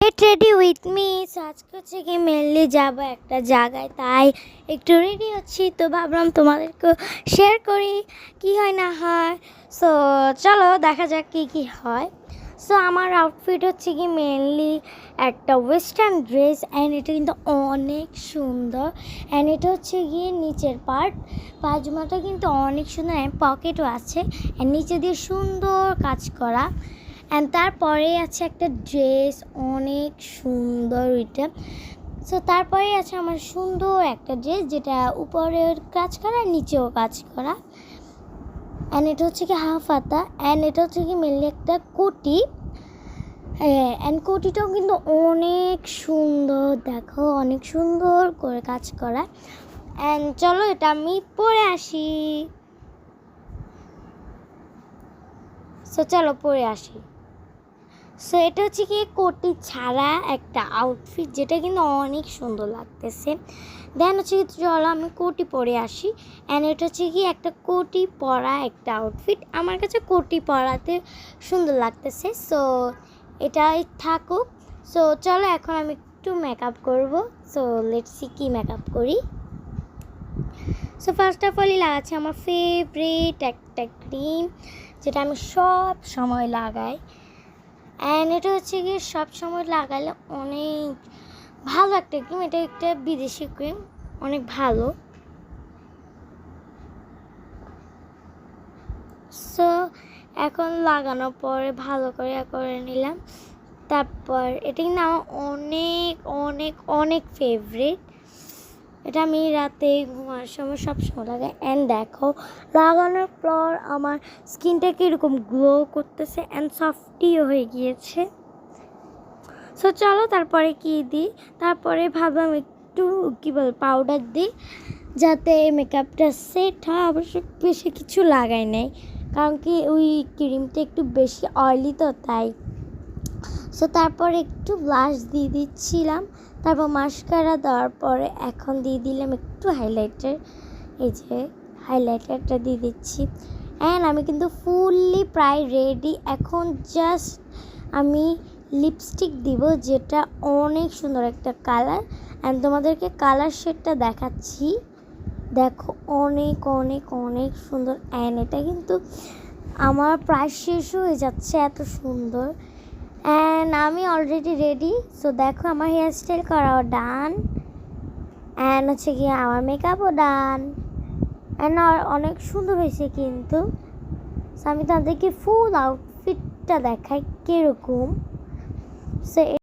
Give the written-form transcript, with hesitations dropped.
Get ready with me. আজকে হচ্ছে কি মেনলি যাবো একটা জায়গায়, তাই একটু রেডি হচ্ছি। তো ভাবলাম তোমাদেরকে শেয়ার করি কি হয় না হয়। সো চলো দেখা যাক কি কি হয়। সো আমার আউটফিট হচ্ছে কি মেনলি একটা ওয়েস্টার্ন ড্রেস, অ্যান্ড এটা কিন্তু অনেক সুন্দর। অ্যান্ড এটা হচ্ছে গিয়ে নিচের পায়জামাটা কিন্তু অনেক সুন্দর, অ্যান্ড পকেটও আছে, অ্যান্ড নিচে দিয়ে সুন্দর কাজ করা। অ্যান্ড তারপরে আছে একটা ড্রেস, অনেক সুন্দর এটা। সো তারপরে আছে আমার সুন্দর একটা ড্রেস, যেটা উপরের কাজ করা নিচেও কাজ করা। অ্যান্ড এটা হচ্ছে কি হাফ হাতা, অ্যান্ড এটা হচ্ছে কি মেনলি একটা কোটি। অ্যান্ড কোটিটাও কিন্তু অনেক সুন্দর, দেখো অনেক সুন্দর করে কাজ করা। অ্যান্ড চলো এটা আমি পরে আসি। সো চলো পরে আসি। সো এটা হচ্ছে কি কোটি ছাড়া একটা আউটফিট, যেটা কিন্তু অনেক সুন্দর লাগতেছে। দেন হচ্ছে কি চলো আমি কোটি পরে আসি। অ্যান্ড এটা হচ্ছে কি একটা কোটি পরা একটা আউটফিট, আমার কাছে কোটি পরাতে সুন্দর লাগতেছে। সো এটাই থাকুক। সো চলো এখন আমি একটু মেকআপ করবো। সো লেটস সি কি মেকআপ করি। সো ফার্স্ট অফ অলই লাগাচ্ছি আমার ফেভারিট একটা ক্রিম, যেটা আমি সব সময় লাগাই। অ্যান্ড এটা হচ্ছে গিয়ে সব সময় লাগালে অনেক ভালো একটা ক্রিম। এটা একটা বিদেশি ক্রিম, অনেক ভালো। সো এখন লাগানোর পরে ভালো করে নিলাম। তারপর এটা কিন্তু আমার অনেক অনেক অনেক ফেভারিট। এটা আমি রাতে ঘুমার সময় সবসময় লাগাই। অ্যান্ড দেখো লাগানোর পর আমার স্কিনটা কীরকম গ্লো করতেছে, অ্যান্ড সফটিও হয়ে গিয়েছে। সো চলো তারপরে কি দিই, তারপরে ভাবলাম একটু কী বল পাউডার দিই, যাতে মেকআপটা সেট হয়। অবশ্য বেশি কিছু লাগাই নাই, কারণ কি ওই ক্রিমটা একটু বেশি অয়েলি তো, তাই। সো তারপরে একটু ব্লাশ দিয়ে দিচ্ছিলাম, তারপর মাস্কারা দেওয়ার পরে এখন দিয়ে দিলাম একটু হাইলাইটার। এই যে হাইলাইটারটা দিয়ে দিচ্ছি। অ্যান্ড আমি কিন্তু ফুললি প্রায় রেডি। এখন জাস্ট আমি লিপস্টিক দিব, যেটা অনেক সুন্দর একটা কালার। অ্যান্ড তোমাদেরকে কালার শেডটা দেখাচ্ছি, দেখো অনেক অনেক অনেক সুন্দর। অ্যান্ড এটা কিন্তু আমার প্রায় শেষ হয়ে যাচ্ছে, এত সুন্দর। অ্যান্ড আমি অলরেডি রেডি। সো দেখো আমার হেয়ারস্টাইল করাও ডান, অ্যান্ড হচ্ছে গিয়ে আমার মেকআপও ডান, অ্যান্ড অনেক সুন্দর হয়েছে কিন্তু। সো আমি তাদেরকে ফুল আউটফিটটা দেখাই কীরকম। সো